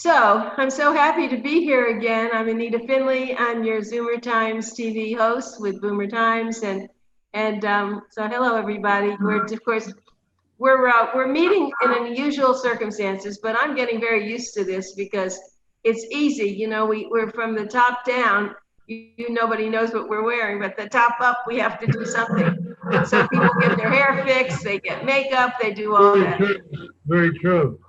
So I'm so happy to be here again. I'm Anita Finley. I'm your Zoomer Times TV host with Boomer Times, so hello everybody. We're meeting in unusual circumstances, but I'm getting very used to this because it's easy. You know, we're from the top down. Nobody knows what we're wearing, but the top up, we have to do something. So people get their hair fixed, they get makeup, they do all that. Very true.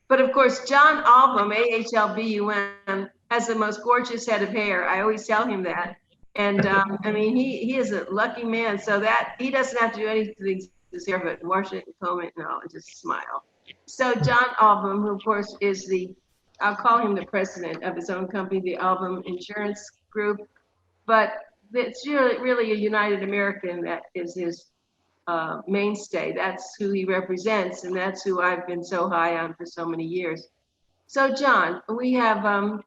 But of course, John Ahlbum, Ahlbum, has the most gorgeous head of hair. I always tell him that. And I mean, he is a lucky man, so that he doesn't have to do anything to his hair but wash it and comb it and all, and just smile. So John Ahlbum, who of course is I'll call him the president of his own company, the Ahlbum Insurance Group, but it's really a United American that is his mainstay. That's who he represents, and that's who I've been so high on for so many years. So John, we have a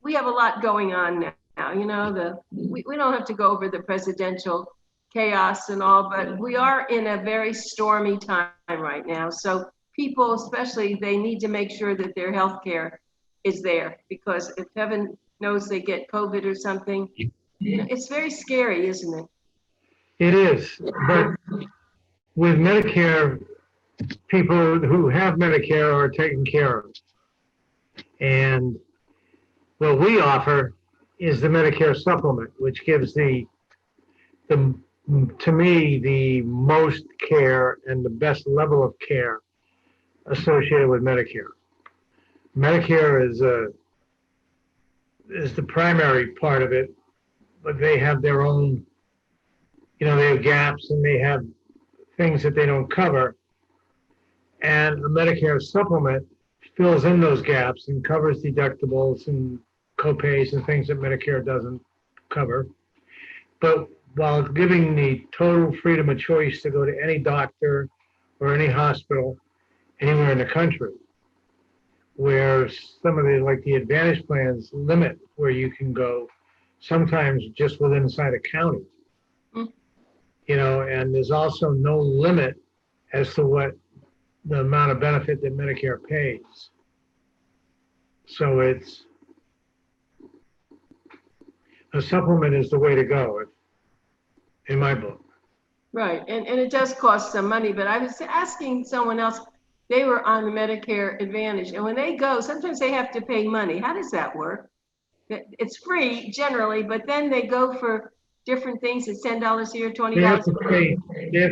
lot going on now. You know, we don't have to go over the presidential chaos and all, but we are in a very stormy time right now. So people, especially, they need to make sure that their health care is there, because if heaven knows they get COVID or something, it's very scary, isn't it? It is, but with Medicare, people who have Medicare are taken care of. And what we offer is the Medicare Supplement, which gives to me, the most care and the best level of care associated with Medicare. Medicare is the primary part of it, but they have their own, they have gaps and they have things that they don't cover. And a Medicare supplement fills in those gaps and covers deductibles and copays and things that Medicare doesn't cover. But while giving the total freedom of choice to go to any doctor or any hospital anywhere in the country, where some of the Advantage plans limit where you can go, sometimes just within inside a county. And there's also no limit as to what the amount of benefit that Medicare pays. So a supplement is the way to go, in my book. Right, and it does cost some money, but I was asking someone else, they were on the Medicare Advantage, and when they go, sometimes they have to pay money. How does that work? It's free generally, but then they go for different things. It's $10 here, $20. They have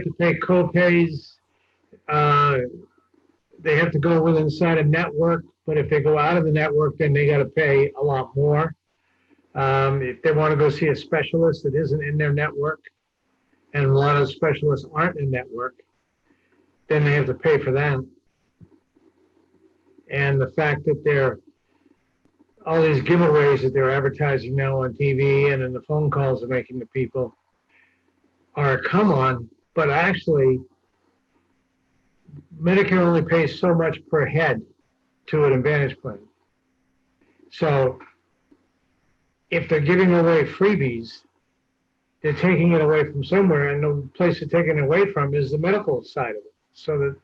to pay co-pays. They have to go inside a network, but if they go out of the network, then they got to pay a lot more. If they want to go see a specialist that isn't in their network, and a lot of specialists aren't in network, then they have to pay for that. And the fact that all these giveaways that they're advertising now on TV and in the phone calls they're making to people are a come on, but actually Medicare only pays so much per head to an Advantage plan. So if they're giving away freebies, they're taking it away from somewhere, and the place they're taking it away from is the medical side of it. So that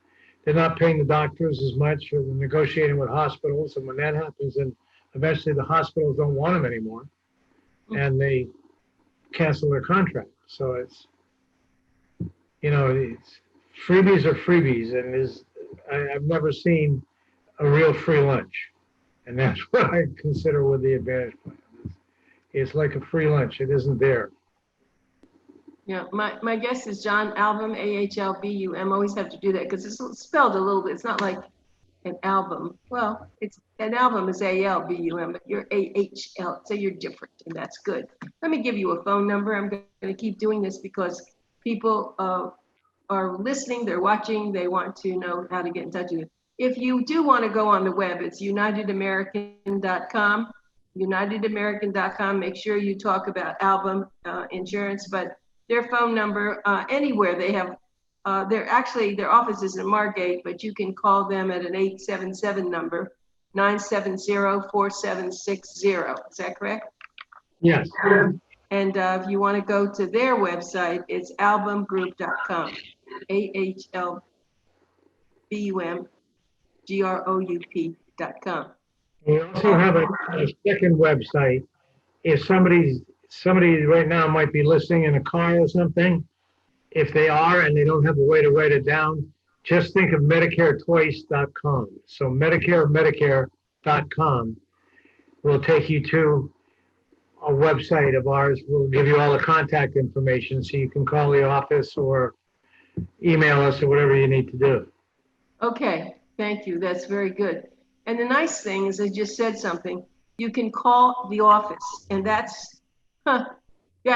they're not paying the doctors as much, or they're negotiating with hospitals, and when that happens, then eventually the hospitals don't want them anymore, and they cancel their contract. So it's freebies are freebies, and I've never seen a real free lunch, and that's what I consider with the Advantage plan. It's like a free lunch. It isn't there. Yeah, my guess is John Ahlbum, Ahlbum. Always have to do that because it's spelled a little bit. It's not like an album. Well, it's an album is Ahlbum, but you're AHL, so you're different, and that's good. Let me give you a phone number. I'm going to keep doing this because people are listening, they're watching, they want to know how to get in touch with you. If you do want to go on the web, it's unitedamerican.com. Unitedamerican.com. Make sure you talk about Ahlbum Insurance, but their phone number, anywhere they have, their office is in Margate, but you can call them at an 877 number, 970-4760. Is that correct? Yes. And if you want to go to their website, it's ahlbumgroup.com, AHLBUMGROUP.com. We also have a second website. If somebody right now might be listening in a car or something, if they are and they don't have a way to write it down, just think of MedicareTwice.com. So Medicare.com will take you to a website of ours. We'll give you all the contact information so you can call the office or email us or whatever you need to do. Okay, thank you. That's very good. And the nice thing is, I just said something. You can call the office, and that's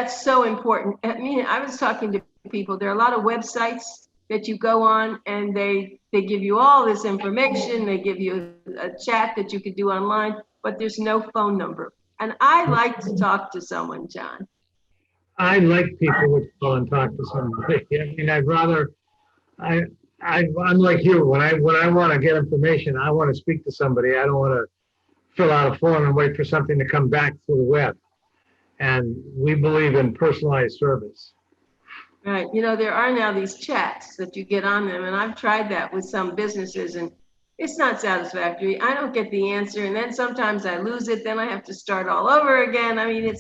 so important. I mean, I was talking to people. There are a lot of websites that you go on, and they give you all this information. They give you a chat that you could do online, but there's no phone number. And I like to talk to someone, John. I like people to call and talk to somebody. I mean, I'm like you. When I want to get information, I want to speak to somebody. I don't want to fill out a form and wait for something to come back through the web. And we believe in personalized service. Right. You know, there are now these chats that you get on them, and I've tried that with some businesses, and it's not satisfactory. I don't get the answer, and then sometimes I lose it. Then I have to start all over again. I mean,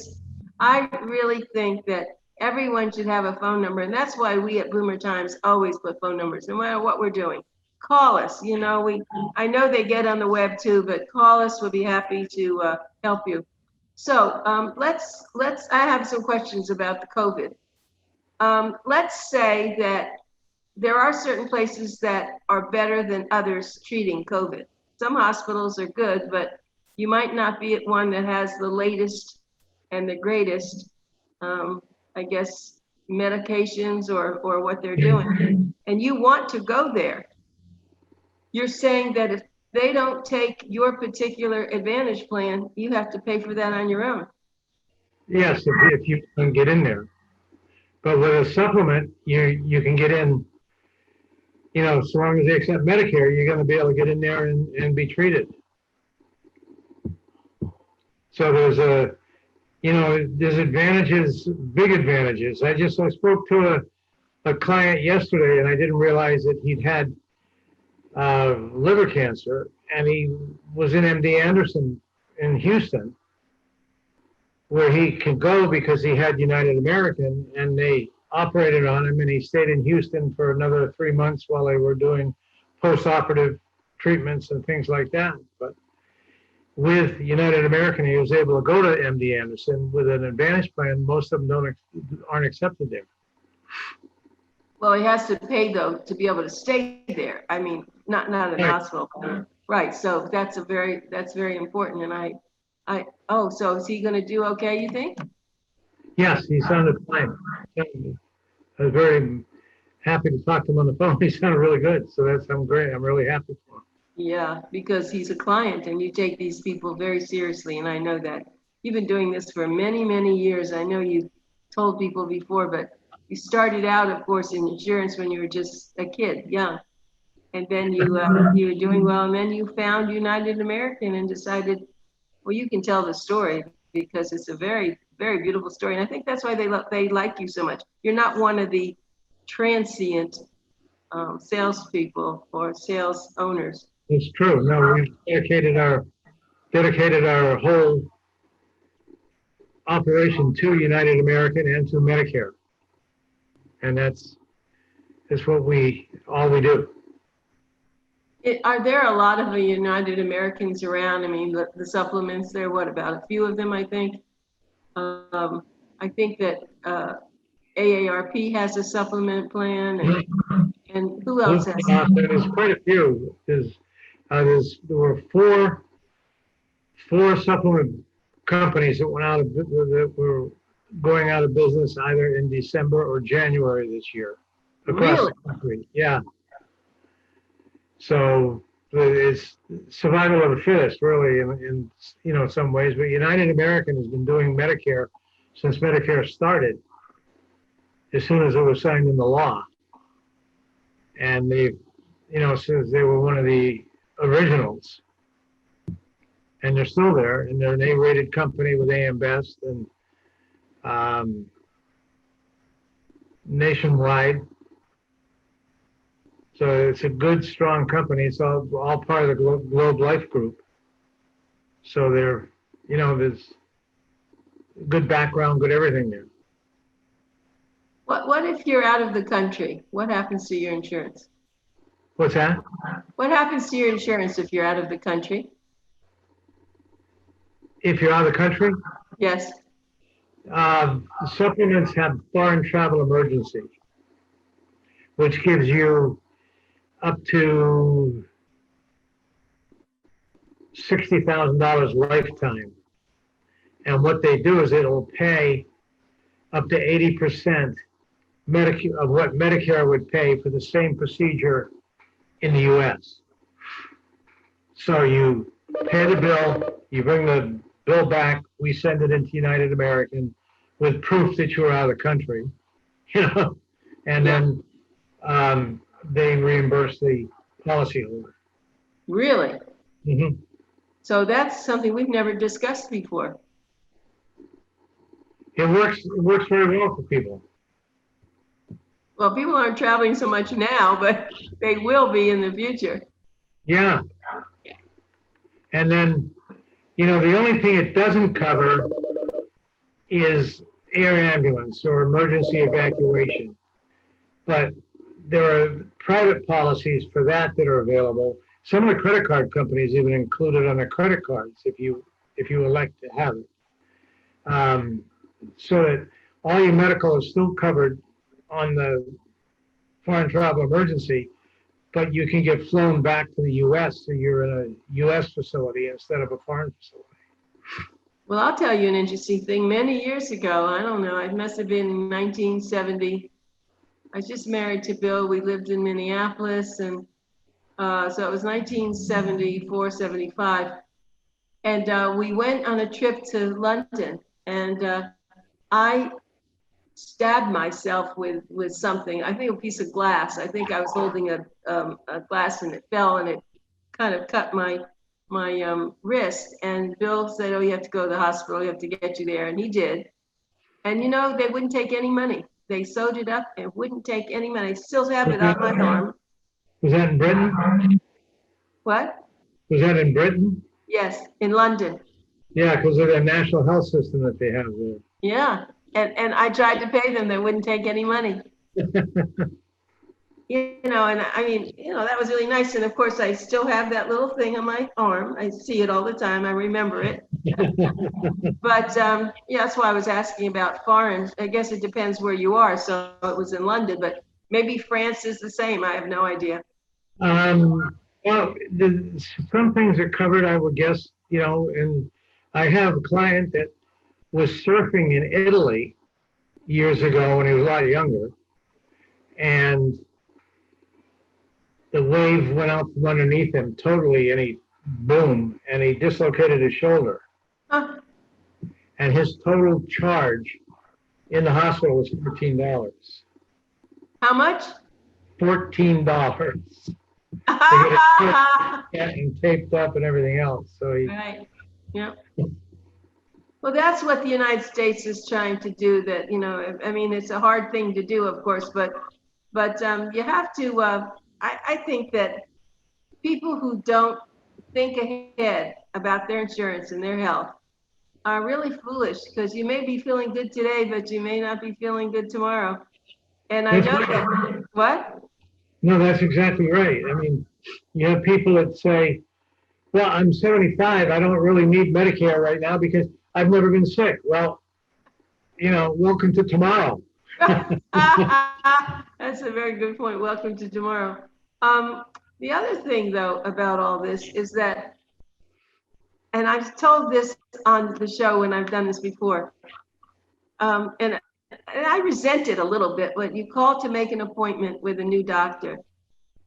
I really think that everyone should have a phone number, and that's why we at Boomer Times always put phone numbers, no matter what we're doing. Call us. You know, I know they get on the web too, but call us. We'll be happy to help you. So I have some questions about the COVID. Let's say that there are certain places that are better than others treating COVID. Some hospitals are good, but you might not be at one that has the latest and the greatest, I guess, medications or what they're doing. And you want to go there. You're saying that if they don't take your particular Advantage plan, you have to pay for that on your own. Yes, if you can get in there. But with a supplement, you can get in, you know, so long as they accept Medicare, you're going to be able to get in there and be treated. So there's there's advantages, big advantages. I spoke to a client yesterday, and I didn't realize that he'd had liver cancer, and he was in MD Anderson in Houston, where he could go because he had United American, and they operated on him, and he stayed in Houston for another 3 months while they were doing post-operative treatments and things like that. But with United American, he was able to go to MD Anderson with an Advantage plan. Most of them aren't accepted there. Well, he has to pay though to be able to stay there. I mean, not in a hospital, right? So that's very important. And so is he going to do okay? You think? Yes, he sounded fine. I was very happy to talk to him on the phone. He sounded really good. So I'm great. I'm really happy for him. Yeah, because he's a client and you take these people very seriously. And I know that you've been doing this for many, many years. I know you told people before, but you started out, of course, in insurance when you were just a kid, young. And then you were doing well. And then you found United American and decided, well, you can tell the story because it's a very, very beautiful story. And I think that's why they like you so much. You're not one of the transient salespeople or sales owners. It's true. No, we've dedicated our whole operation to United American and to Medicare, and that's what all we do. Are there a lot of United Americans around? I mean, the supplements, there are about a few of them, I think. I think that AARP has a supplement plan, and who else has? There's quite a few. There were four supplement companies that were going out of business either in December or January this year across the country. Yeah. So it's survival of the fittest, really, in some ways. But United American has been doing Medicare since Medicare started, as soon as it was signed into law, and since they were one of the originals, and they're still there, and they're an A-rated company with AM Best and nationwide. So it's a good, strong company. It's all part of the Globe Life Group. So there's good background, good everything there. What if you're out of the country? What happens to your insurance? What's that? What happens to your insurance if you're out of the country? If you're out of the country, Yes. supplements have foreign travel emergency, which gives you up to $60,000 lifetime. And what they do is it'll pay up to 80% Medicare of what Medicare would pay for the same procedure in the US. So you pay the bill, you bring the bill back, we send it into United American with proof that you're out of the country, and then they reimburse the policyholder. Really? Mm-hmm. So that's something we've never discussed before. It works very well for people. Well, people aren't traveling so much now, but they will be in the future. Yeah. And then, the only thing it doesn't cover is air ambulance or emergency evacuation. But there are private policies for that are available. Some of the credit card companies even include it on their credit cards if you elect to have it. So that all your medical is still covered on the foreign travel emergency, but you can get flown back to the U.S. so you're in a U.S. facility instead of a foreign facility. Well, I'll tell you an interesting thing. Many years ago, I don't know, it must have been in 1970. I was just married to Bill. We lived in Minneapolis, and so it was 1974, 75. And we went on a trip to London, and I stabbed myself with something. I think a piece of glass. I think I was holding a glass and it fell and it kind of cut my wrist. And Bill said, "Oh, you have to go to the hospital. You have to get you there." And he did. And they wouldn't take any money. They sewed it up and wouldn't take any money. I still have it on my arm. Was that in Britain? What? Was that in Britain? Yes, in London. Yeah, because of their national health system that they have there. Yeah. And I tried to pay them. They wouldn't take any money. And I mean, that was really nice. And of course, I still have that little thing on my arm. I see it all the time. I remember it. But that's why I was asking about foreign. I guess it depends where you are. So it was in London, but maybe France is the same. I have no idea. Well, some things are covered, I would guess, and I have a client that was surfing in Italy years ago when he was a lot younger, and the wave went out from underneath him totally, and he dislocated his shoulder. Huh. And his total charge in the hospital was $14. How much? $14. And taped up and everything else. So he. Right. Yeah. Well, that's what the United States is trying to do. That I mean, it's a hard thing to do, of course, but you have to. I think that people who don't think ahead about their insurance and their health are really foolish, because you may be feeling good today, but you may not be feeling good tomorrow. And I know that. What? No, that's exactly right. I mean, you have people that say, "Well, I'm 75. I don't really need Medicare right now because I've never been sick." Well, welcome to tomorrow. That's a very good point. Welcome to tomorrow. The other thing, though, about all this is that, and I've told this on the show when I've done this before, and I resent it a little bit, but you call to make an appointment with a new doctor.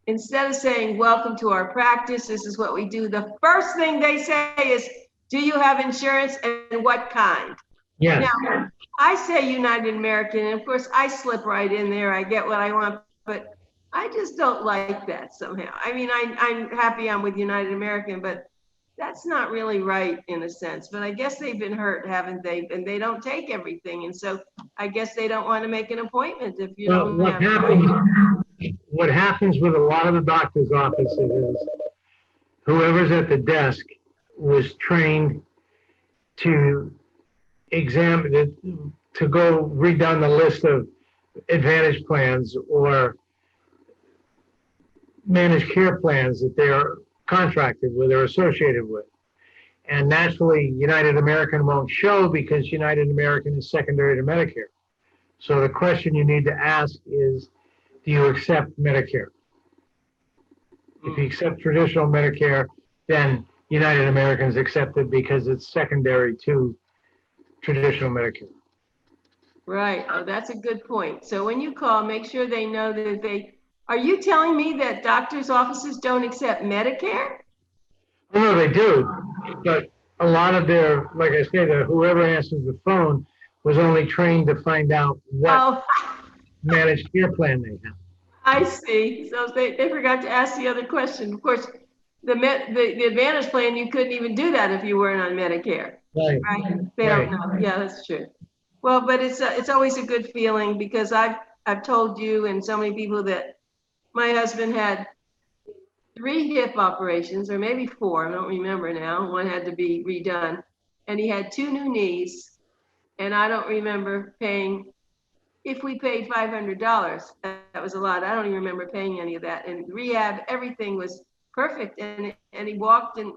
Instead of saying, "Welcome to our practice, this is what we do," the first thing they say is, "Do you have insurance, and what kind?" Yes. Now, I say United American, and of course I slip right in there. I get what I want, but I just don't like that somehow. I mean, I'm happy I'm with United American, but that's not really right in a sense. But I guess they've been hurt, haven't they? And they don't take everything. And so I guess they don't want to make an appointment if you don't have what happens with a lot of the doctor's offices is whoever's at the desk was trained to examine it, to go read down the list of Advantage plans or managed care plans that they are contracted with or associated with. And naturally, United American won't show because United American is secondary to Medicare. So the question you need to ask is, do you accept Medicare? If you accept traditional Medicare, then United American's accepted because it's secondary to traditional Medicare. Right. Oh, that's a good point. So when you call, make sure they know that are you telling me that doctors' offices don't accept Medicare? Oh, no, they do, but a lot of their, like I say, whoever answers the phone was only trained to find out what Oh, managed care plan they have. I see. So they forgot to ask the other question. Of course, the Advantage plan, you couldn't even do that if you weren't on Medicare. Right. Right? They Right. don't know. Yeah, that's true. Well, but it's always a good feeling because I've told you and so many people that my husband had 3 hip operations, or maybe 4, I don't remember now. One had to be redone. And he had 2 new knees. And I don't remember paying, if we paid $500, that was a lot. I don't even remember paying any of that. And rehab, everything was perfect. And he walked, and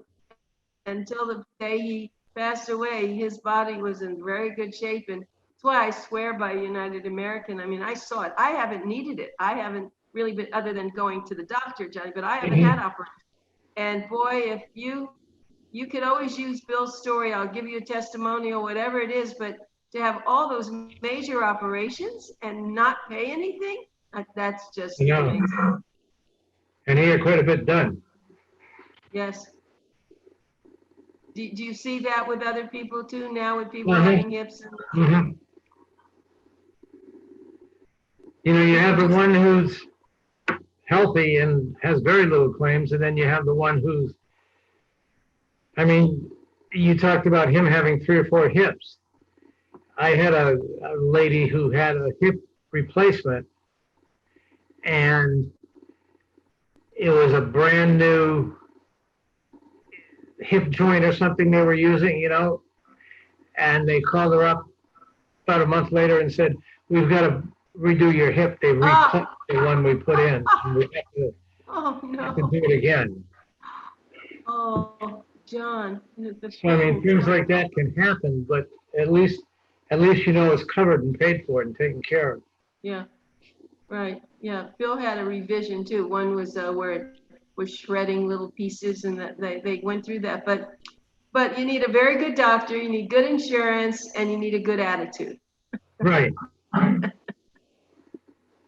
until the day he passed away, his body was in very good shape. And that's why I swear by United American. I mean, I saw it. I haven't needed it. I haven't really been, other than going to the doctor, Johnny, but I haven't had operation. And boy, if you could always use Bill's story, I'll give you a testimonial, whatever it is, but to have all those major operations and not pay anything, that's just amazing. And he had quite a bit done. Yes. Do you see that with other people too now, with people Mhm. having hips? Mhm. You have the one who's healthy and has very little claims, and then you have the one who's, I mean, you talked about him having 3 or 4 hips. I had a lady who had a hip replacement, and it was a brand new hip joint or something they were using, and they called her up about a month later and said, we've got to redo your hip. They replaced the one we put in. And we Oh, have to no. do it again. Oh, John. So, I mean, things like that can happen, but at least it's covered and paid for and taken care of. Yeah, right. Yeah, Bill had a revision too. One was where it was shredding little pieces, and that they went through that. But you need a very good doctor, you need good insurance, and you need a good attitude. Right.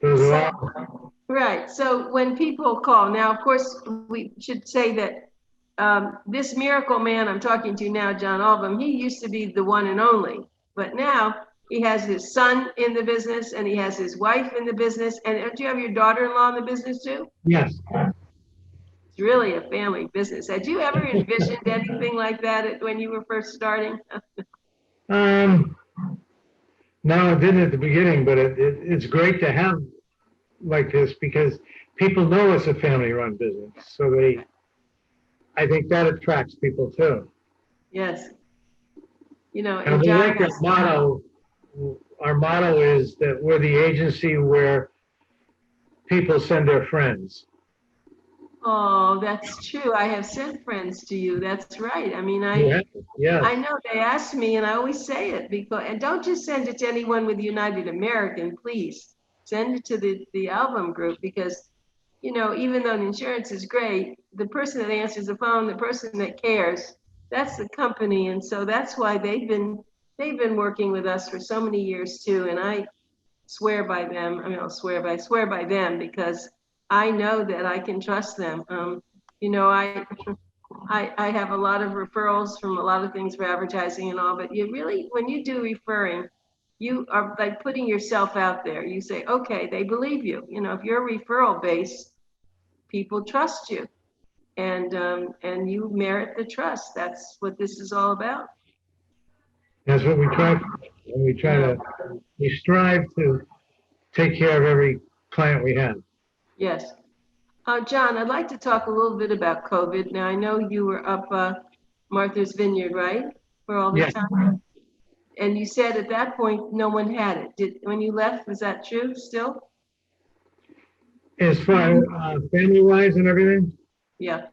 Those are all. Right. So when people call, now, of course, we should say that this miracle man I'm talking to now, John Ahlbum, he used to be the one and only, but now he has his son in the business and he has his wife in the business. And don't you have your daughter-in-law in the business too? Yes. It's really a family business. Had you ever envisioned anything like that when you were first starting? No, it didn't at the beginning, but it's great to have like this because people know it's a family-run business. So I think that attracts people too. Yes. And we like that motto. Our motto is that we're the agency where people send their friends. Oh, that's true. I have sent friends to you. That's right. I mean, Yes. I know they ask me, and I always say it and don't just send it to anyone with United American, please. Send it to the Ahlbum group because, even though the insurance is great, the person that answers the phone, the person that cares, that's the company. And so that's why they've been working with us for so many years too. And I swear by them. I mean, I swear by them because I know that I can trust them. I have a lot of referrals from a lot of things for advertising and all, but you really, when you do referring, you are like putting yourself out there. You say, okay, they believe you. If you're referral based, people trust you, and you merit the trust. That's what this is all about. That's what we try. And we strive to take care of every client we have. Yes. John, I'd like to talk a little bit about COVID. Now, I know you were up Martha's Vineyard, right? For all Yeah. this time. And you said at that point, no one had it. When you left, was that true still? As far as family-wise and everything, Yeah.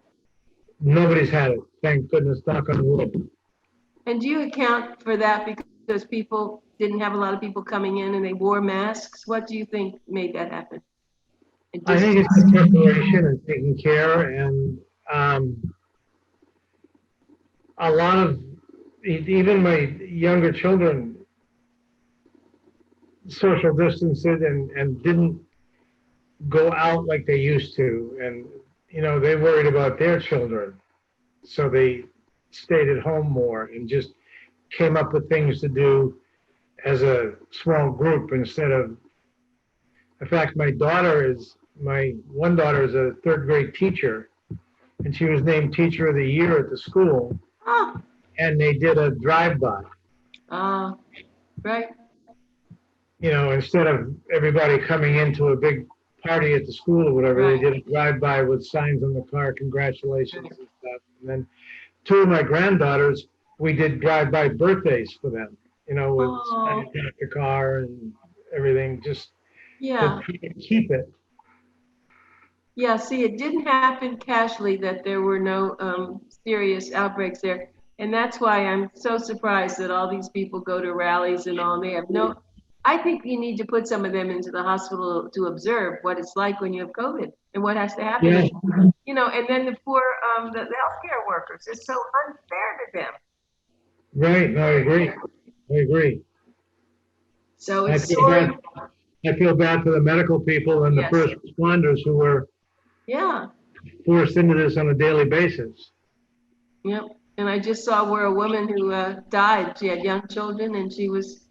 nobody's had it. Thank goodness, knock on wood. And do you account for that because people didn't have a lot of people coming in and they wore masks? What do you think made that happen? I think it's the preparation and taking care, and a lot of, even my younger children social distanced and didn't go out like they used to. And, they worried about their children. So they stayed at home more and just came up with things to do as a small group instead of, in fact, my one daughter is a third grade teacher, and she was named Teacher of the Year at the school. Oh. And they did a drive-by. Right. Instead of everybody coming into a big party at the school or whatever, Right. They did a drive-by with signs on the car, congratulations and stuff. And then two of my granddaughters, we did drive-by birthdays for them, with signs on the car and everything, just Yeah. to keep it. Yeah, see, it didn't happen casually that there were no serious outbreaks there. And that's why I'm so surprised that all these people go to rallies and all, and they have no, I think you need to put some of them into the hospital to observe what it's like when you have COVID and what has to happen. Yeah. And then the poor, the healthcare workers, it's so unfair to them. Right, no, I agree. So I it's feel bad for the medical people and the Yes. first responders who were forced into this on a daily basis. Yep. And I just saw where a woman who died, she had young children and she was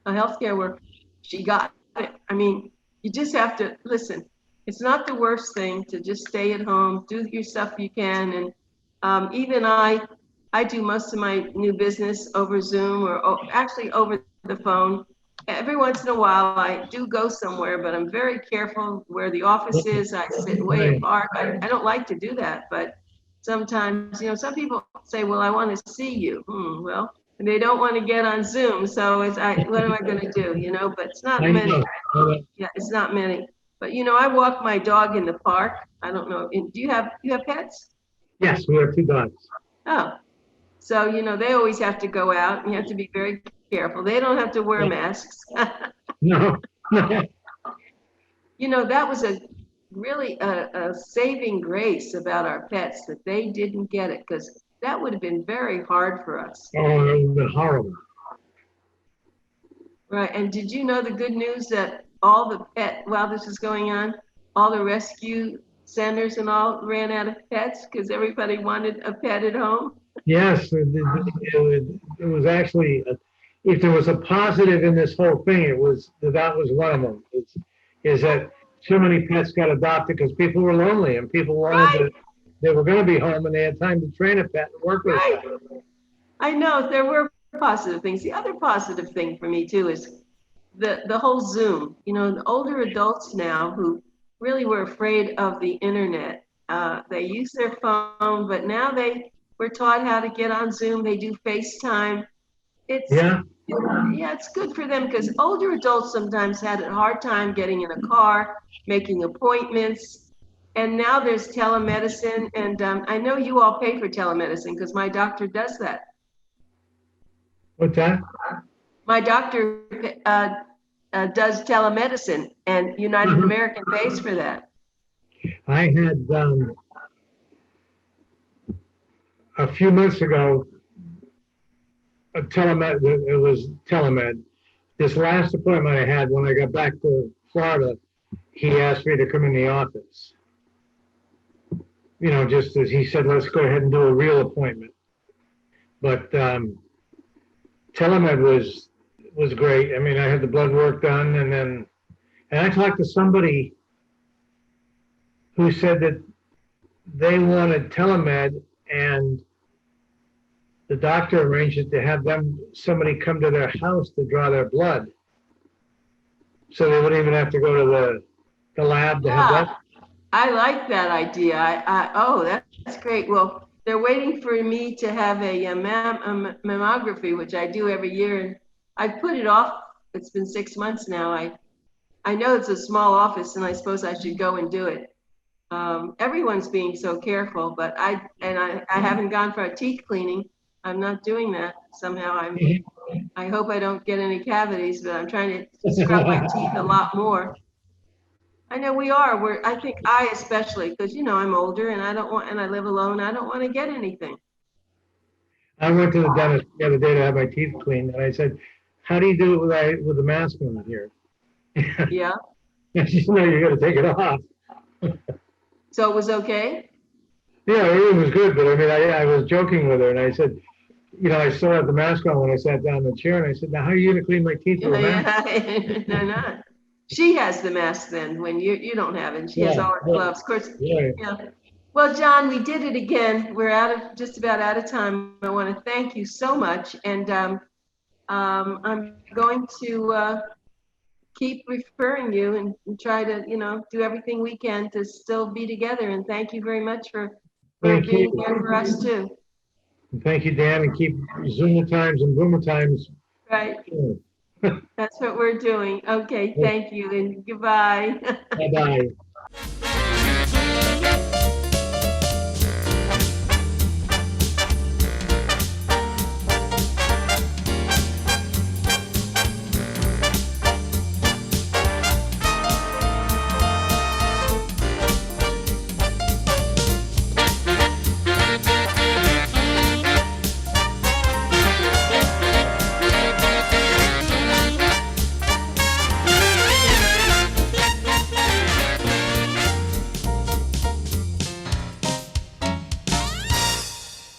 a healthcare worker. She got it. I mean, you just have to listen. It's not the worst thing to just stay at home, do your stuff you can. And even I do most of my new business over Zoom or actually over the phone. Every once in a while, I do go somewhere, but I'm very careful where the office is. I sit way apart. I don't like to do that, but sometimes, some people say, well, I want to see you. Well, and they don't want to get on Zoom. So what am I going to do? But it's not many. Yeah, it's not many. But, I walk my dog in the park. I don't know. Do you have pets? Yes, we have two dogs. Oh, so, they always have to go out and you have to be very careful. They don't have to wear masks. No. That was really a saving grace about our pets that they didn't get it, because that would have been very hard for us. Oh, it would have been horrible. Right. And did you know the good news that while this is going on, all the rescue centers and all ran out of pets because everybody wanted a pet at home? Yes, it was actually, if there was a positive in this whole thing, that was one of them. Is that so many pets got adopted because people were lonely and people wanted they were going to be home and they had time to train a pet and work with it. I know there were positive things. The other positive thing for me too is the whole Zoom. The older adults now who really were afraid of the internet, they use their phone, but now they were taught how to get on Zoom. They do FaceTime. It's good for them because older adults sometimes had a hard time getting in a car, making appointments. And now there's telemedicine. And I know you all pay for telemedicine because my doctor does that. What's that? My doctor does telemedicine, and United American pays for that. I had a few months ago, it was telemed. This last appointment I had when I got back to Florida, he asked me to come in the office. Just as he said, let's go ahead and do a real appointment. But telemed was great. I mean, I had the blood work done, and I talked to somebody who said that they wanted telemed, and the doctor arranged it to have somebody come to their house to draw their blood. So they wouldn't even have to go to the lab to have that. I like that idea. That's great. Well, they're waiting for me to have a mammography, which I do every year. And I put it off. It's been 6 months now. I know it's a small office and I suppose I should go and do it. Everyone's being so careful, but I haven't gone for a teeth cleaning. I'm not doing that. Somehow I hope I don't get any cavities, but I'm trying to scrub my teeth a lot more. I know we are. I think I especially, because I'm older and and I live alone. I don't want to get anything. I went to the dentist the other day to have my teeth cleaned, and I said, "How do you do it with the mask on here?" Yeah. And she said, "No, you got to take it off." So it was okay? Yeah, everything was good, but I mean, I was joking with her, and I said, I still had the mask on when I sat down in the chair, and I said, "Now, how are you going to clean my teeth with a mask?" Yeah, no, not. She has the mask then when you don't have it. She has all her gloves. Of course. Yeah. Yeah. Well, John, we did it again. We're just about out of time. I want to thank you so much, and I'm going to keep referring you and try to do everything we can to still be together. And thank you very much for being here for us too. And thank you, Dan, and keep ZOOMERTIMES and BOOMERTIMES. Right. That's what we're doing. Okay, thank you and goodbye. Bye-bye.